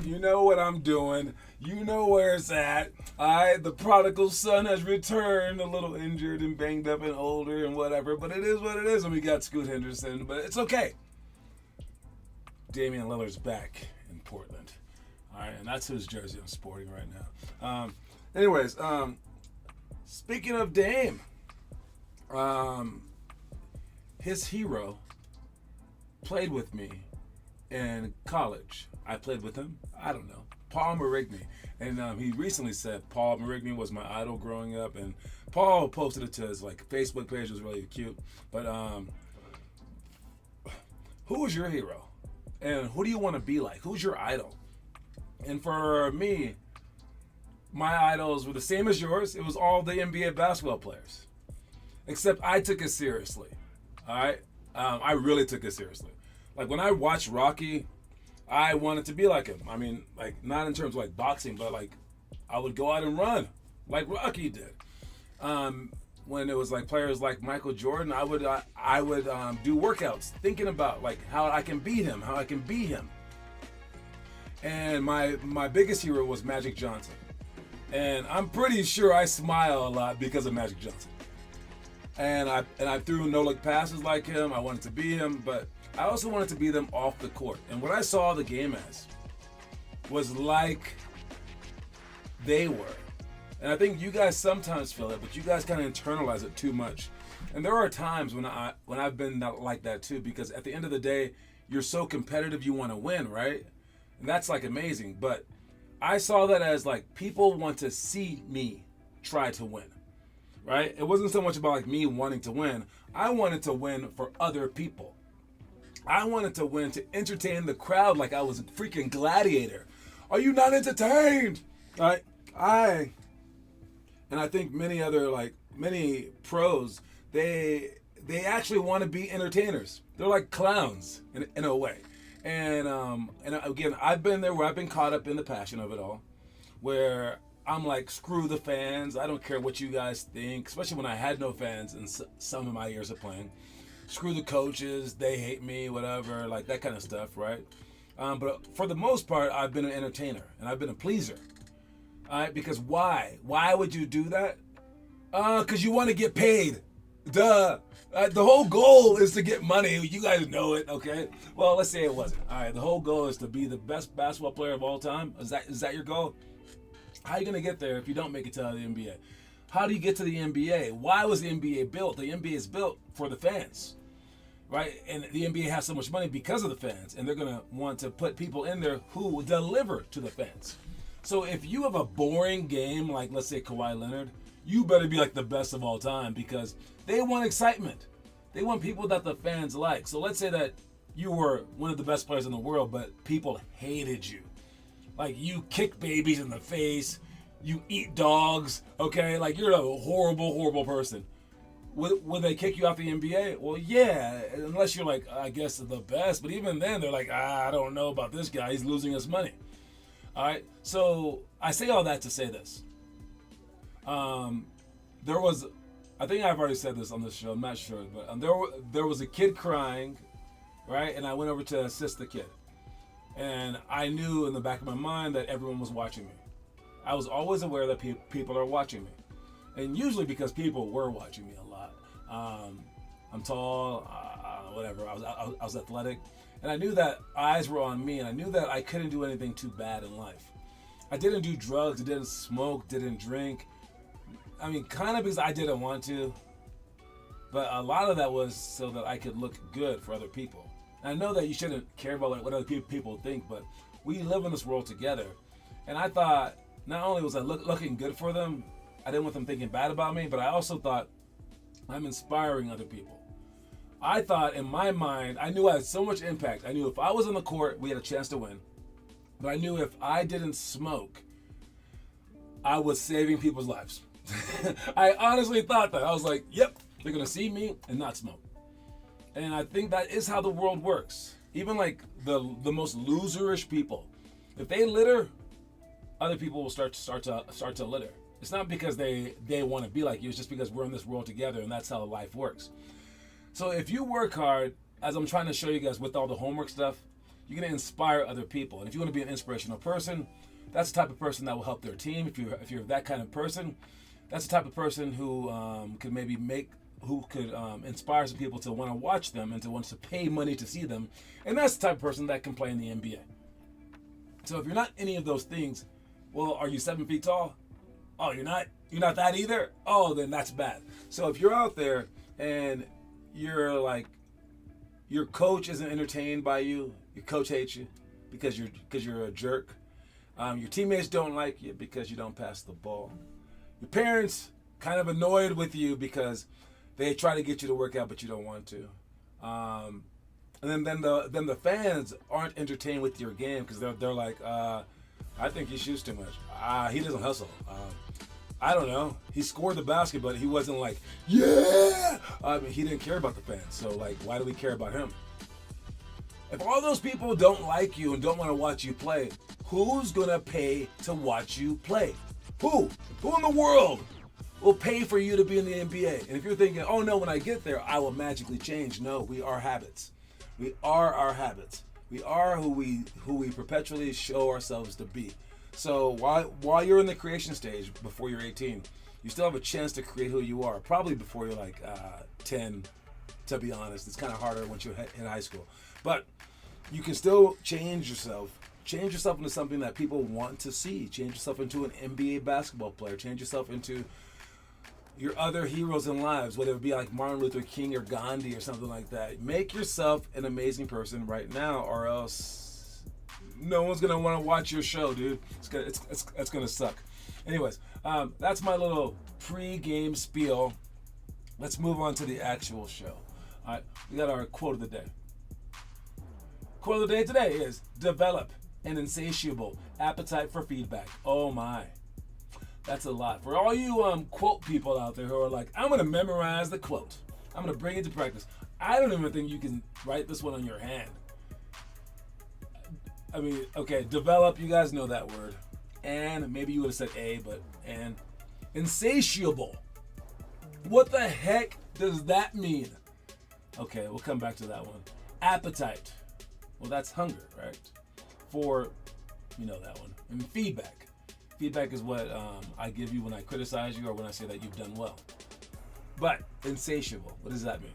You know what I'm doing. You know where it's at. The prodigal son has returned, a little injured and banged up and older and whatever, but it is what it is. And we got Scoot Henderson, but it's okay. Damian Lillard's back in Portland. All right, and that's whose jersey I'm sporting right now. Anyways, speaking of Dame, his hero played with me in college. I played with him. I don't know. Paul Marigny. And he recently said Paul Marigny was my idol growing up. And Paul posted it to his Facebook page. It was really cute. But who was your hero? And who do you want to be like? Who's your idol? And for me, my idols were the same as yours. It was all the NBA basketball players. Except I took it seriously. All right? I really took it seriously. Like when I watched Rocky, I wanted to be like him. I mean, not in terms of boxing, but I would go out and run like Rocky did. When it was players like Michael Jordan, I would do workouts thinking about how I can beat him, how I can be him. And my biggest hero was Magic Johnson. And I'm pretty sure I smile a lot because of Magic Johnson. And I threw no-look passes like him. I wanted to be him, but I also wanted to be them off the court. And what I saw the game as was like they were. And I think you guys sometimes feel it, but you guys kind of internalize it too much. And there are times when I've been like that too, because at the end of the day, you're so competitive, you want to win, right? And that's amazing. But I saw that as people want to see me try to win, right? It wasn't so much about me wanting to win. I wanted to win for other people. I wanted to win to entertain the crowd like I was a freaking gladiator. Are you not entertained? Right? And I think many other many pros, they actually want to be entertainers. They're like clowns in a way. And again, I've been there where I've been caught up in the passion of it all, where I'm screw the fans. I don't care what you guys think, especially when I had no fans in some of my years of playing. Screw the coaches, they hate me, whatever, that kind of stuff, right? But for the most part, I've been an entertainer and I've been a pleaser. All right, because why? Why would you do that? Because you want to get paid. Duh. The whole goal is to get money. You guys know it, okay? Well, let's say it wasn't. All right, the whole goal is to be the best basketball player of all time. Is that your goal? How are you going to get there if you don't make it to the NBA? How do you get to the NBA? Why was the NBA built? The NBA is built for the fans, right? And the NBA has so much money because of the fans, and they're going to want to put people in there who deliver to the fans. So if you have a boring game, like let's say Kawhi Leonard, you better be the best of all time because they want excitement. They want people that the fans like. So let's say that you were one of the best players in the world, but people hated you. You kick babies in the face, you eat dogs, okay? You're a horrible, horrible person. Would they kick you out the NBA? Well, yeah, unless you're I guess the best. But even then, they're I don't know about this guy. He's losing us money. All right, so I say all that to say this. There was, I think I've already said this on this show, I'm not sure, but there was a kid crying, right? And I went over to assist the kid. And I knew in the back of my mind that everyone was watching me. I was always aware that people are watching me. And usually because people were watching me a lot. I'm tall, whatever, I was athletic. And I knew that eyes were on me, and I knew that I couldn't do anything too bad in life. I didn't do drugs, I didn't smoke, didn't drink. I mean, kind of because I didn't want to. But a lot of that was so that I could look good for other people. And I know that you shouldn't care about what other people think, but we live in this world together. And I thought, not only was I looking good for them, I didn't want them thinking bad about me, but I also thought I'm inspiring other people. I thought in my mind, I knew I had so much impact. I knew if I was on the court, we had a chance to win. But I knew if I didn't smoke, I was saving people's lives. I honestly thought that. I was like, yep, they're going to see me and not smoke. And I think that is how the world works. Even the most loserish people, if they litter, other people will start to litter. It's not because they want to be like you. It's just because we're in this world together, and that's how life works. So if you work hard, as I'm trying to show you guys with all the homework stuff, you're going to inspire other people. And if you want to be an inspirational person, that's the type of person that will help their team. If you're that kind of person, that's the type of person who could maybe inspire some people to want to watch them and to want to pay money to see them. And that's the type of person that can play in the NBA. So if you're not any of those things, well, are you 7 feet tall? Oh, you're not? You're not that either? Oh, then that's bad. So if you're out there and you're like, your coach isn't entertained by you, your coach hates you because you're a jerk. Your teammates don't like you because you don't pass the ball. Your parents kind of annoyed with you because they try to get you to work out but you don't want to. And then the fans aren't entertained with your game because they're like, I think he shoots too much. He doesn't hustle. I don't know. He scored the basket, but he wasn't like, yeah. He didn't care about the fans. So like, why do we care about him? If all those people don't like you and don't want to watch you play, who's gonna pay to watch you play? Who? Who in the world will pay for you to be in the NBA? And if you're thinking, oh no, when I get there, I will magically change. No, we are habits. We are our habits. We are who we perpetually show ourselves to be. So while you're in the creation stage, before you're 18, you still have a chance to create who you are. Probably before you're like 10, to be honest. It's kind of harder once you're in high school. But you can still change yourself. Change yourself into something that people want to see. Change yourself into an NBA basketball player. Change yourself into your other heroes in lives, whether it be like Martin Luther King or Gandhi or something like that. Make yourself an amazing person right now, or else no one's gonna want to watch your show, dude. It's gonna suck. Anyways, that's my little pre-game spiel. Let's move on to the actual show. All right, we got our quote of the day. Quote of the day today is: develop an insatiable appetite for feedback. Oh my. That's a lot. For all you quote people out there who are like, I'm going to memorize the quote. I'm going to bring it to practice. I don't even think you can write this one on your hand. I mean, okay, develop, you guys know that word. And maybe you would have said a, but and. Insatiable. What the heck does that mean? Okay, we'll come back to that one. Appetite. Well, that's hunger, right? For, you know that one. And feedback. Feedback is what I give you when I criticize you or when I say that you've done well. But insatiable, what does that mean?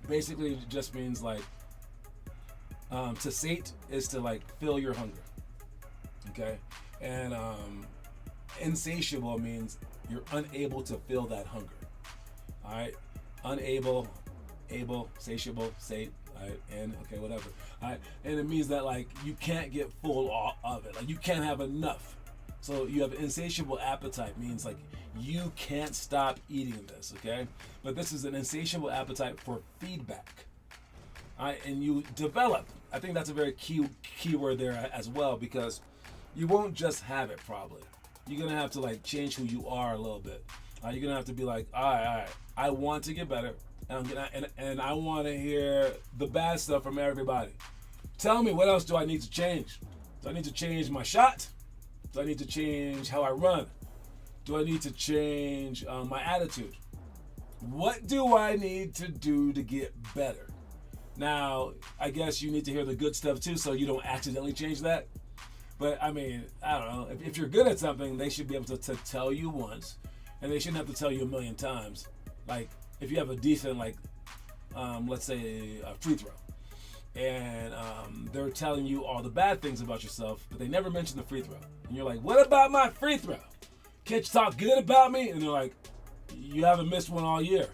Basically, it just means like to sate is to like fill your hunger. Okay, and insatiable means you're unable to fill that hunger. All right, unable, able, satiable, sate. All right, and okay, whatever. All right, and it means that like you can't get full of it. Like you can't have enough. So you have insatiable appetite, means like you can't stop eating this, okay? But this is an insatiable appetite for feedback. All right, and you develop. I think that's a very key word there as well, because you won't just have it probably. You're gonna have to like change who you are a little bit. You're gonna have to be like, all right, I want to get better, and I want to hear the bad stuff from everybody. Tell me, what else do I need to change? Do I need to change my shot? Do I need to change how I run? Do I need to change my attitude? What do I need to do to get better? Now, I guess you need to hear the good stuff too, so you don't accidentally change that. But I mean, I don't know. If you're good at something, they should be able to tell you once, and they shouldn't have to tell you a million times. Like if you have a decent, like, let's say a free throw, and they're telling you all the bad things about yourself, but they never mention the free throw. And you're like, what about my free throw? Can't you talk good about me? And they're like, you haven't missed one all year.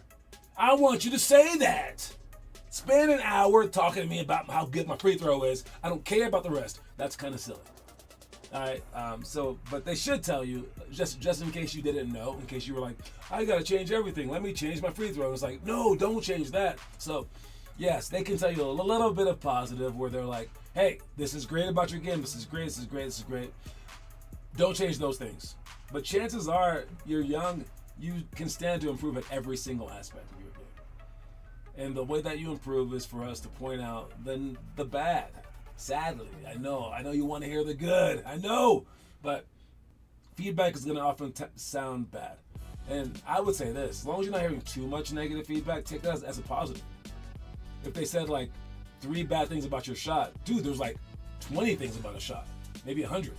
I want you to say that. Spend an hour talking to me about how good my free throw is. I don't care about the rest. That's kind of silly. All right. But they should tell you, just in case you didn't know, in case you were like, I got to change everything. Let me change my free throw. And it's like, no, don't change that. So, yes, they can tell you a little bit of positive where they're like, hey, this is great about your game. This is great. This is great. This is great. Don't change those things. But chances are, you're young, you can stand to improve at every single aspect of your game. And the way that you improve is for us to point out the bad. Sadly, I know you want to hear the good. I know. But feedback is going to often sound bad. And I would say this, as long as you're not hearing too much negative feedback, take that as a positive. If they said like, 3 bad things about your shot. Dude, there's like 20 things about a shot, maybe 100.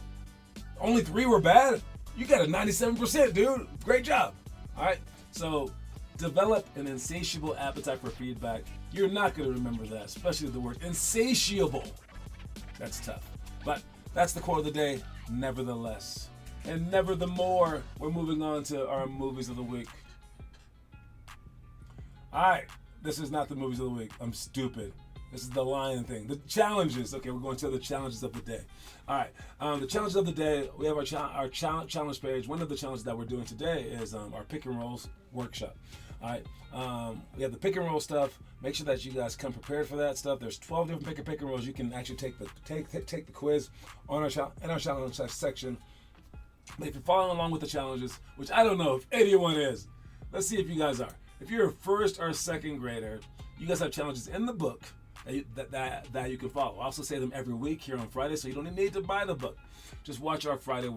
Only 3 were bad? You got a 97%, dude. Great job. All right, so develop an insatiable appetite for feedback. You're not going to remember that, especially the word insatiable. That's tough. But that's the quote of the day, nevertheless. And never the more, we're moving on to our movies of the week. All right, this is not the movies of the week. I'm stupid. This is the lion thing. The challenges. Okay, we're going to the challenges of the day. All right, the challenges of the day. We have our challenge page. One of the challenges that we're doing today is our pick and rolls workshop. All right, we have the pick and roll stuff. Make sure that you guys come prepared for that stuff. There's 12 different pick and rolls. You can actually take the quiz on our challenge section. But if you're following along with the challenges, which I don't know if anyone is, let's see if you guys are. If you're a first or second grader, you guys have challenges in the book that you can follow. I also say them every week here on Friday, so you don't need to buy the book. Just watch our Friday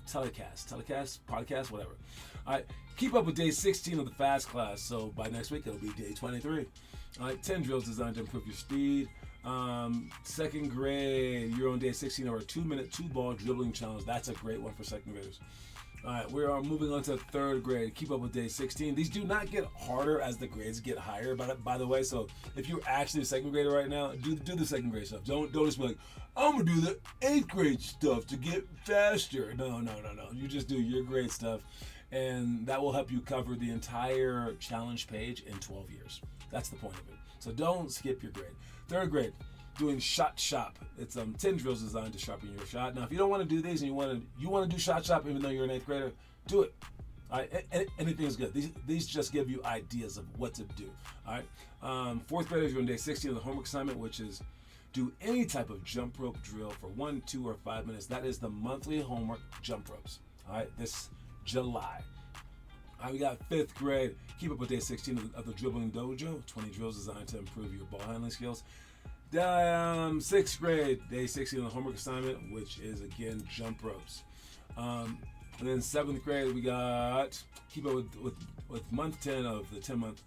podcast, whatever. All right, keep up with day 16 of the fast class. So by next week, it'll be day 23. All right, 10 drills designed to improve your speed. Second grade, you're on day 16 of our 2-minute 2-ball dribbling challenge. That's a great one for second graders. All right, we are moving on to third grade. Keep up with day 16. These do not get harder as the grades get higher, by the way. So if you're actually a second grader right now, do the second grade stuff. Don't just be like, I'm gonna do the 8th grade stuff to get faster. No. You just do your grade stuff, and that will help you cover the entire challenge page in 12 years. That's the point of it. So don't skip your grade. Third grade, doing shot shop. It's 10 drills designed to sharpen your shot. Now, if you don't want to do these and you want to do shot shop, even though you're an 8th grader, do it. All right, anything is good. These just give you ideas of what to do. All right, 4th graders, you're on day 16 of the homework assignment, which is do any type of jump rope drill for 1, 2, or 5 minutes. That is the monthly homework jump ropes. All right, this July. All right, we got 5th grade. Keep up with day 16 of the dribbling dojo. 20 drills designed to improve your ball handling skills. 6th grade, day 16 of the homework assignment, which is again jump ropes. And then 7th grade, we got keep up with month 10 of the 10-month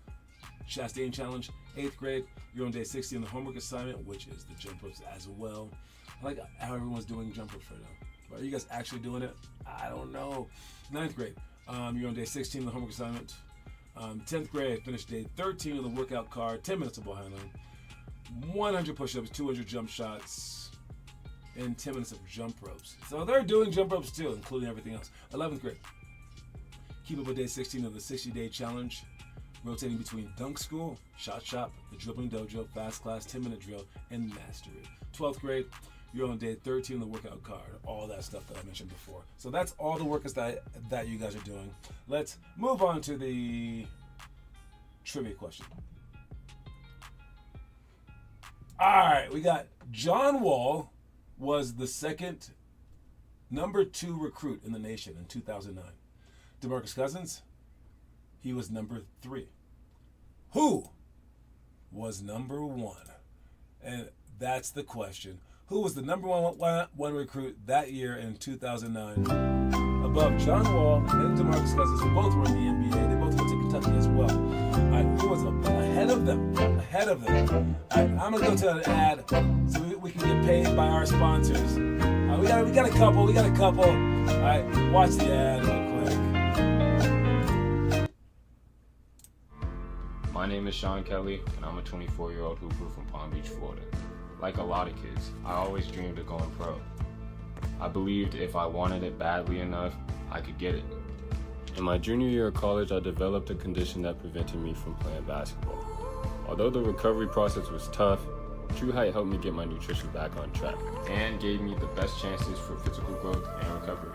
Chastain challenge. 8th grade, you're on day 16 of the homework assignment, which is the jump ropes as well. I like how everyone's doing jump ropes right now. But are you guys actually doing it? I don't know. 9th grade, you're on day 16 of the homework assignment. 10th grade, finish day 13 of the workout card, 10 minutes of ball handling. 100 push-ups, 200 jump shots, and 10 minutes of jump ropes. So they're doing jump ropes too, including everything else. 11th grade. Keep up with day 16 of the 60-day challenge, rotating between dunk school, shot shop, the dribbling dojo, fast class, 10-minute drill, and mastery. 12th grade, you're on day 13 of the workout card, all that stuff that I mentioned before. So that's all the workouts that you guys are doing. Let's move on to the trivia question. All right, we got John Wall was the second number 2 recruit in the nation in 2009. DeMarcus Cousins, he was number 3. Who was number 1? And that's the question. Who was the number one recruit that year in 2009? Above John Wall and DeMarcus Cousins, who both were in the NBA. They both went to Kentucky as well. All right, who was ahead of them? All right, I'm going to go to an ad so we can get paid by our sponsors. We got a couple. All right, watch the ad real quick. My name is Sean Kelly, and I'm a 24-year-old hooper from Palm Beach, Florida. Like a lot of kids, I always dreamed of going pro. I believed if I wanted it badly enough, I could get it. In my junior year of college, I developed a condition that prevented me from playing basketball. Although the recovery process was tough, True Height helped me get my nutrition back on track and gave me the best chances for physical growth and recovery.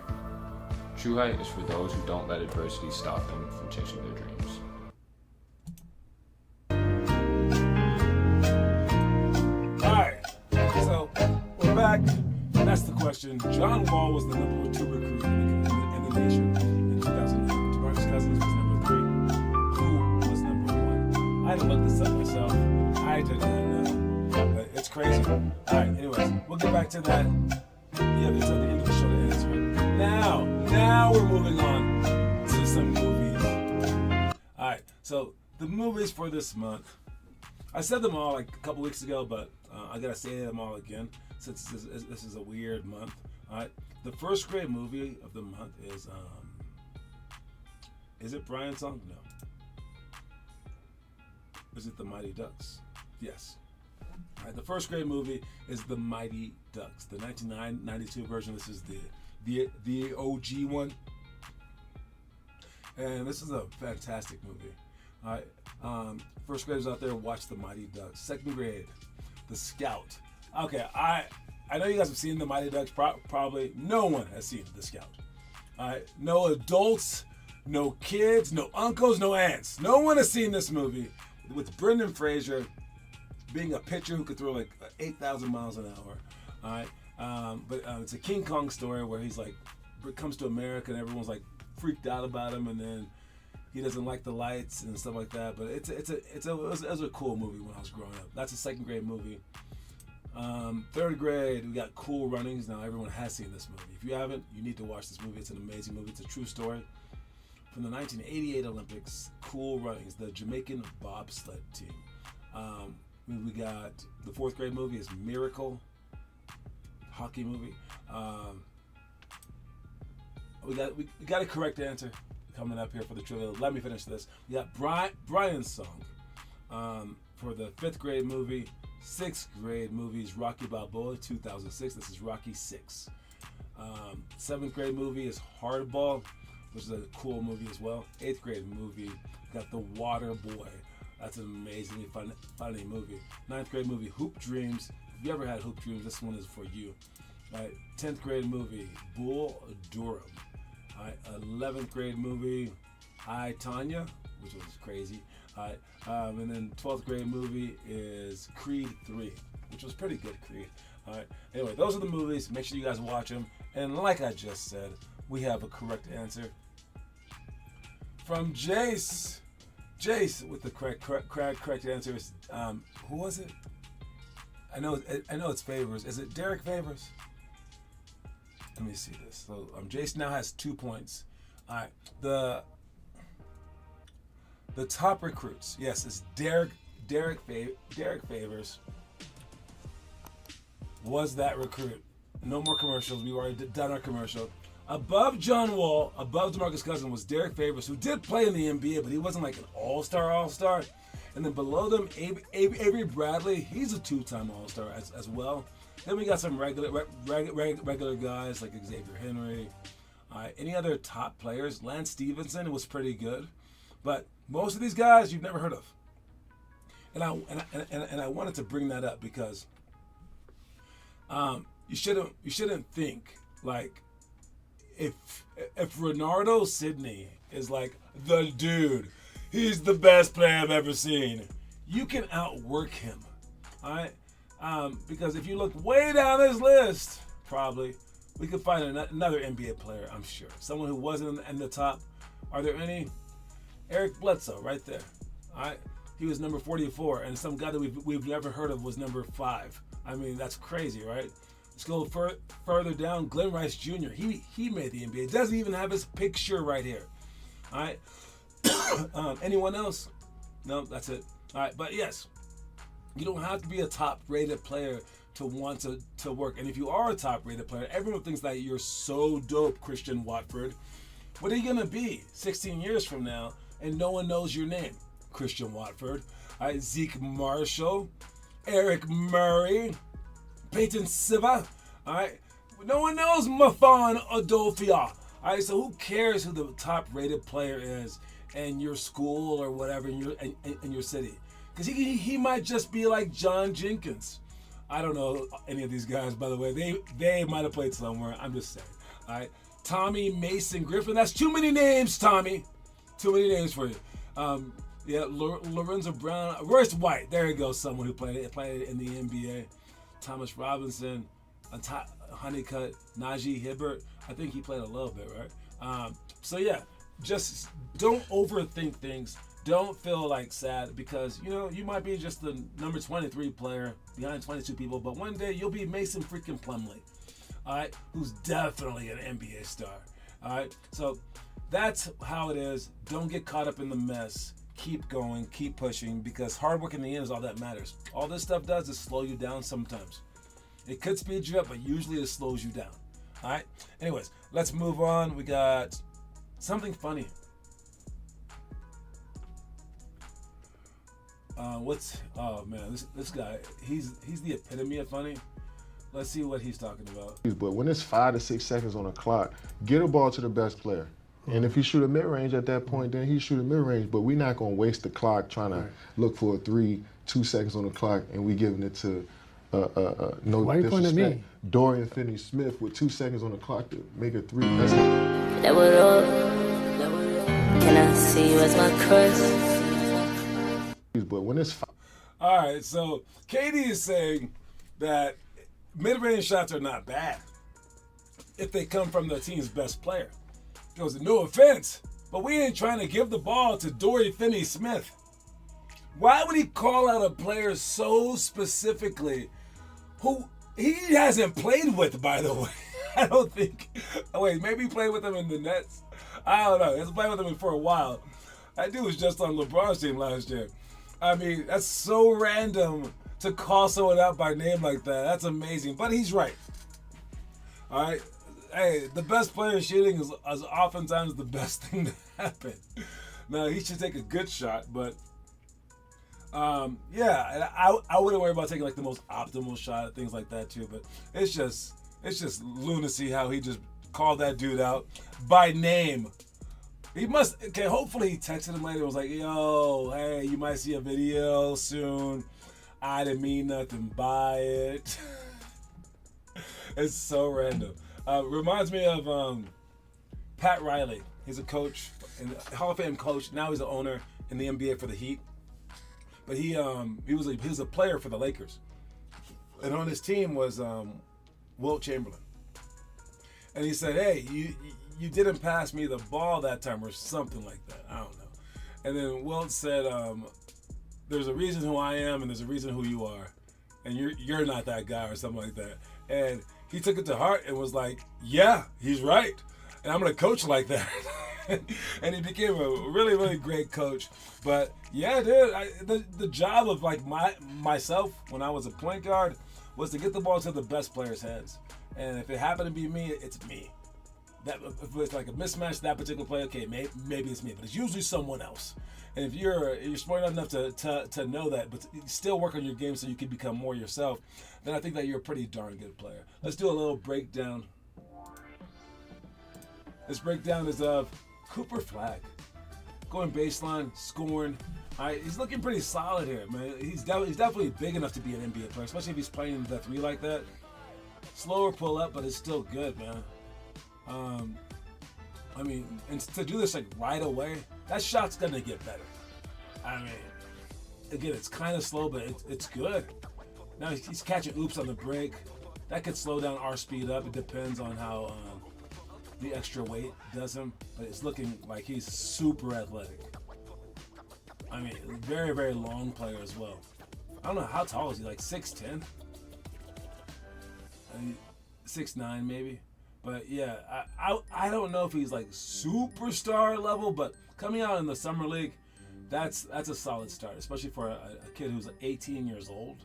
True Height is for those who don't let adversity stop them from chasing their dreams. Back. That's the question. John Wall was the number 2 recruit in the nation in 2009. DeMarcus Cousins was number 3. Who was number 1? I had to look this up myself. I did not know. But it's crazy. Alright, anyways, we'll get back to that. Yeah, until the end of the show to answer it. Now we're moving on to some movies. Alright, so the movies for this month. I said them all like a couple weeks ago, but I gotta say them all again since this is a weird month. All right, the first grade movie of the month is it Brian's song? No. Is it The Mighty Ducks? Yes. All right, the first grade movie is The Mighty Ducks, the 1992 version. This is the OG one, and this is a fantastic movie. All right, first graders out there, watch The Mighty Ducks. Second grade, The Scout. Okay, I know you guys have seen The Mighty Ducks. Probably no one has seen The Scout. All right, no adults, no kids, no uncles, no aunts. No one has seen this movie with Brendan Fraser being a pitcher who could throw like 8,000 miles an hour. All right, but it's a King Kong story where he's like comes to America and everyone's like freaked out about him, and then he doesn't like the lights and stuff like that. But it was a cool movie when I was growing up. That's a second grade movie. Third grade, we got Cool Runnings. Now everyone has seen this movie. If you haven't, you need to watch this movie. It's an amazing movie. It's a true story from the 1988 Olympics. Cool Runnings, the Jamaican bobsled team. We got the fourth grade movie is Miracle, hockey movie. We got a correct answer coming up here for the trivia. Let me finish this. We got Brian's song for the fifth grade movie. Sixth grade movie is Rocky Balboa, 2006. This is Rocky 6. Seventh grade movie is Hardball, which is a cool movie as well. Eighth grade movie, got The Water Boy. That's an amazingly funny movie. Ninth grade movie, Hoop Dreams. If you ever had Hoop Dreams, this one is for you. Right. 10th grade movie, Bull Durham. All right. 11th grade movie, I, Tanya, which was crazy. All right. And then 12th grade movie is Creed 3, which was pretty good, Creed. All right. Anyway, those are the movies. Make sure you guys watch them. And like I just said, we have a correct answer from Jace. Jace with the correct answer is who was it? I know it's Favors. Is it Derek Favors? Let me see this. So Jace now has 2 points. All right. The top recruits. Yes, it's Derek Favors. Was that recruit? No more commercials. We've already done our commercial. Above John Wall, above DeMarcus Cousins was Derek Favors, who did play in the NBA, but he wasn't like an all-star. And then below them, Avery Bradley, he's a two-time all-star as well. Then we got some regular guys like Xavier Henry. Any other top players? Lance Stevenson was pretty good, but most of these guys you've never heard of. And I wanted to bring that up because you shouldn't think like if Renardo Sidney is like the dude, he's the best player I've ever seen, you can outwork him. All right. Because if you look way down this list, probably we could find another NBA player, I'm sure. Someone who wasn't in the top. Are there any? Eric Bledsoe, right there. All right. He was number 44, and some guy that we've never heard of was number 5. I mean, that's crazy, right? Let's go further down. Glenn Rice Jr. He made the NBA. Doesn't even have his picture right here. All right. Anyone else? No, that's it. All right. But yes, you don't have to be a top-rated player to want to work. And if you are a top-rated player, everyone thinks that you're so dope, Christian Watford. What are you going to be 16 years from now and no one knows your name? Christian Watford. All right, Zeke Marshall, Eric Murray, Peyton Siva. All right, no one knows Mafan Adolfia. All right, so who cares who the top-rated player is in your school or whatever in your city? Because he might just be like John Jenkins. I don't know any of these guys, by the way. They might have played somewhere. I'm just saying. All right, Tommy Mason Griffin. That's too many names, Tommy. Too many names for you. Yeah, Lorenzo Brown, Royce White. There you go, someone who played in the NBA. Thomas Robinson, Honeycutt, Najee Hibbert. I think he played a little bit, right? So yeah, just don't overthink things. Don't feel like sad because you might be just the number 23 player behind 22 people, but one day you'll be Mason freaking Plumlee, all right? Who's definitely an NBA star, all right? So that's how it is. Don't get caught up in the mess. keep going, keep pushing, because hard work in the end is all that matters. All this stuff does is slow you down sometimes. It could speed you up, but usually it slows you down. All right? Anyways, let's move on. We got something funny. Oh man, this guy, he's the epitome of funny. Let's see what he's talking about. But when it's 5 to 6 seconds on the clock, get a ball to the best player. And if he shoot a mid-range at that point, then he shoot a mid-range. But we're not going to waste the clock trying to look for a 3, 2 seconds on the clock, and we giving it to no Why you pointing at disrespect, me? Dorian Finney-Smith with 2 seconds on the clock to make a 3. Level up. Can I see you as my crush? But when it's All right, so KD is saying that mid-range shots are not bad if they come from the team's best player. He goes, no offense, but we ain't trying to give the ball to Dorian Finney-Smith. Why would he call out a player so specifically who he hasn't played with, by the way? I don't think. Oh, wait, maybe he played with him in the Nets. I don't know. He's played with him for a while. That dude was just on LeBron's team last year. I mean, that's so random to call someone out by name like that. That's amazing. But he's right. All right? Hey, the best player shooting is oftentimes the best thing to happen. Now, he should take a good shot, but yeah, I wouldn't worry about taking like the most optimal shot, things like that too. But it's just lunacy how he just called that dude out by name. He must, okay, hopefully he texted him later and was like, yo, hey, you might see a video soon. I didn't mean nothing by it. It's so random. Reminds me of Pat Riley. He's a coach, a Hall of Fame coach. Now he's an owner in the NBA for the Heat. But he was a player for the Lakers. And on his team was Wilt Chamberlain. And he said, hey, you didn't pass me the ball that time or something like that. I don't know. And then Wilt said, there's a reason who I am and there's a reason who you are. And you're not that guy or something like that. And he took it to heart and was like, yeah, he's right. And I'm going to coach like that. And he became a really, really great coach. But yeah, dude, the job of like myself when I was a point guard was to get the ball to the best player's hands. And if it happened to be me, it's me. That if it's like a mismatch, that particular play, okay, maybe it's me, but it's usually someone else. And if you're smart enough to know that, but still work on your game so you can become more yourself, then I think that you're a pretty darn good player. Let's do a little breakdown. This breakdown is of Cooper Flag. Going baseline, scoring. He's looking pretty solid here, man. He's definitely big enough to be an NBA player, especially if he's playing the 3 like that. Slower pull up, but it's still good, man. I mean, and to do this like right away, that shot's gonna get better. I mean, again, it's kind of slow, but it's good. Now he's catching oops on the break. That could slow down our speed up. It depends on how the extra weight does him, but it's looking like he's super athletic. I mean, very, very long player as well. I don't know, how tall is he? Like 6'10"? 6'9" maybe. But yeah, I don't know if he's like superstar level, but coming out in the summer league, that's a solid start, especially for a kid who's 18 years old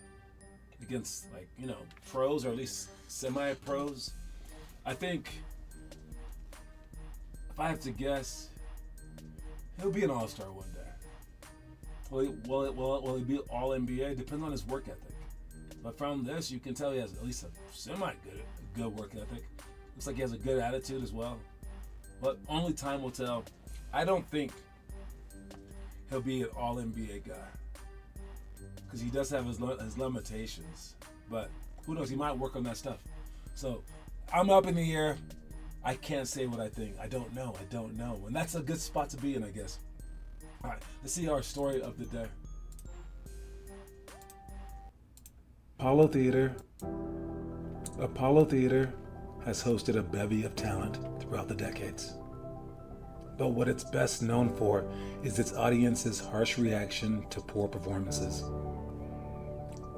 against like, you know, pros or at least semi-pros. I think if I have to guess, he'll be an all-star one day. Will he be all NBA? Depends on his work ethic. But from this, you can tell he has at least a semi-good work ethic. Looks like he has a good attitude as well. But only time will tell. I don't think he'll be an all-NBA guy. Because he does have his limitations. But who knows? He might work on that stuff. So I'm up in the air. I can't say what I think. I don't know. And that's a good spot to be in, I guess. All right, let's see our story of the day. Apollo Theater has hosted a bevy of talent throughout the decades. But what it's best known for is its audience's harsh reaction to poor performances.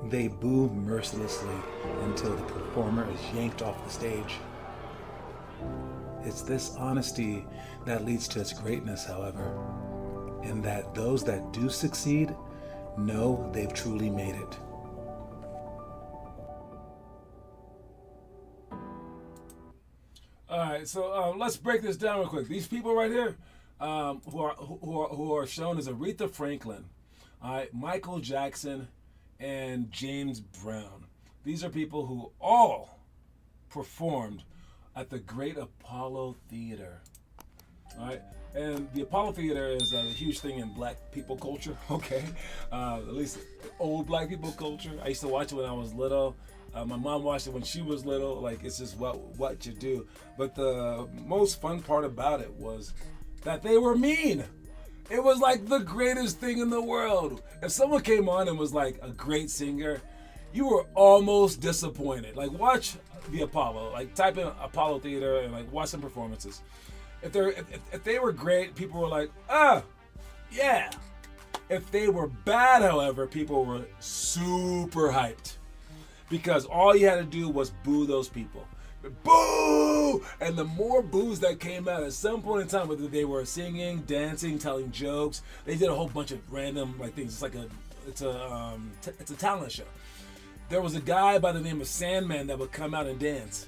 They boo mercilessly until the performer is yanked off the stage. It's this honesty that leads to its greatness, however. and that those that do succeed know they've truly made it. All right, so let's break this down real quick. These people right here, who are shown as Aretha Franklin, all right, Michael Jackson, and James Brown. These are people who all performed at the Great Apollo Theater. All right, and the Apollo Theater is a huge thing in black people culture. Okay, at least old black people culture. I used to watch it when I was little. My mom watched it when she was little. Like, it's just what you do. But the most fun part about it was that they were mean. It was like the greatest thing in the world. If someone came on and was like a great singer, you were almost disappointed. Like, watch the Apollo. Like, type in Apollo Theater and like watch some performances. If they were great, people were like, yeah. If they were bad, however, people were super hyped. Because all you had to do was boo those people. Boo! And the more boos that came out at some point in time, whether they were singing, dancing, telling jokes, they did a whole bunch of random things. It's a talent show. There was a guy by the name of Sandman that would come out and dance.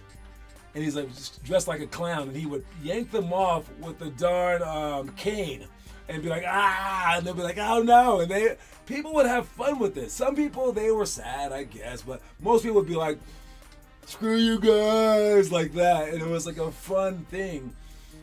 And he's like just dressed like a clown, and he would yank them off with the darn cane and be like, and they'll be like, oh no. And people would have fun with it. Some people, they were sad, I guess, but most people would be like, screw you guys, like that. And it was like a fun thing.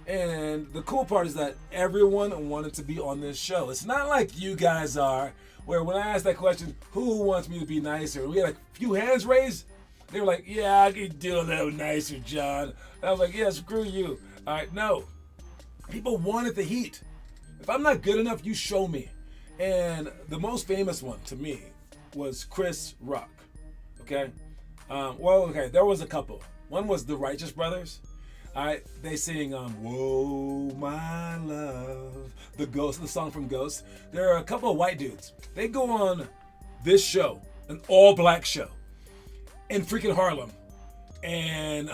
And the cool part is that everyone wanted to be on this show. It's not like you guys are, where when I asked that question, who wants me to be nicer? We had a few hands raised. They were like, yeah, I can do a little nicer, John. And I was like, yeah, screw you. All right, no. People wanted the heat. If I'm not good enough, you show me. And the most famous one to me was Chris Rock. Okay? There was a couple. One was the Righteous Brothers. All right, they sing "Whoa, My Love," the song from Ghost. There are a couple of white dudes. They go on this show, an all-black show, in freaking Harlem, and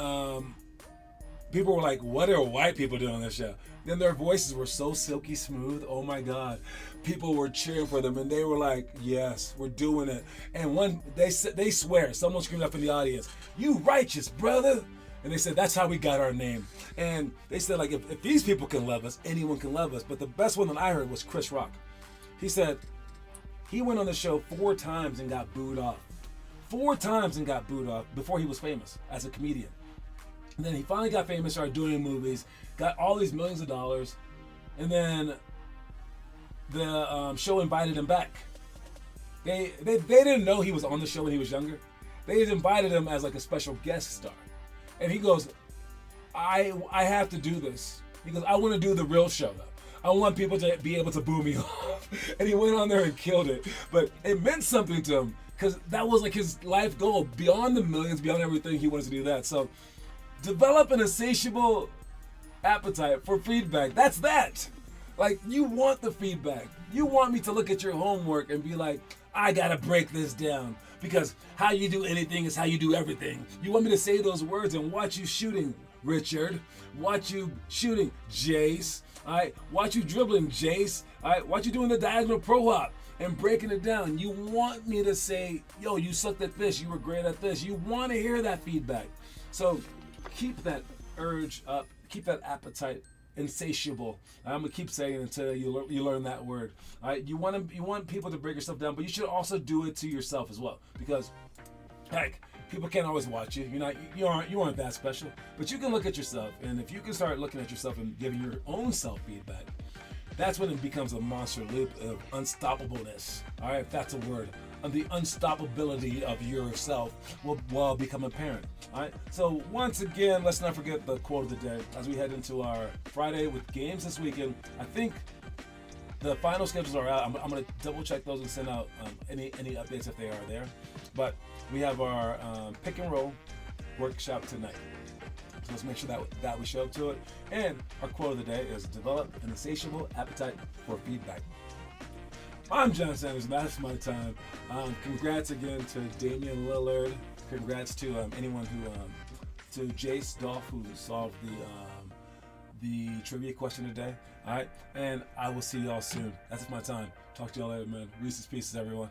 people were like, "What are white people doing on this show?" Then their voices were so silky smooth. Oh my God, people were cheering for them, and they were like, "Yes, we're doing it." And they swear, someone screamed up in the audience, "You righteous brother!" And they said, that's how we got our name. And they said, like, if these people can love us, anyone can love us. But the best one that I heard was Chris Rock. He said he went on the show 4 times and got booed off. 4 times and got booed off before he was famous as a comedian. And then he finally got famous, started doing movies, got all these millions of dollars. And then the show invited him back. They didn't know he was on the show when he was younger. They had invited him as like a special guest star. And he goes, I have to do this. He goes, I want to do the real show though. I want people to be able to boo me off. And he went on there and killed it. But it meant something to him because that was like his life goal. Beyond the millions, beyond everything, he wanted to do that. So develop an insatiable appetite for feedback. That's that. Like, you want the feedback. You want me to look at your homework and be like, I gotta break this down. Because how you do anything is how you do everything. You want me to say those words and watch you shooting, Richard. Watch you shooting, Jace. All right, watch you dribbling, Jace. All right, watch you doing the diagonal pro hop and breaking it down. You want me to say, yo, you sucked at this. You were great at this. You want to hear that feedback. So keep that urge up. Keep that appetite insatiable. I'm gonna keep saying it until you learn that word. All right, you want people to break yourself down, but you should also do it to yourself as well. Because, heck, people can't always watch you. You aren't that special. But you can look at yourself, and if you can start looking at yourself and giving your own self feedback, that's when it becomes a monster loop of unstoppableness. All right, if that's a word. And the unstoppability of yourself will become apparent. All right. So once again, let's not forget the quote of the day as we head into our Friday with games this weekend. I think the final schedules are out. I'm going to double check those and send out any updates if they are there. But we have our pick and roll workshop tonight. So let's make sure that we show up to it. And our quote of the day is develop an insatiable appetite for feedback. I'm John Sanders, that's my time. Congrats again to Damian Lillard. Congrats to anyone to Jace Dolph, who solved the trivia question today. All right, and I will see y'all soon. That's my time. Talk to y'all later, man. Reese's Pieces, everyone.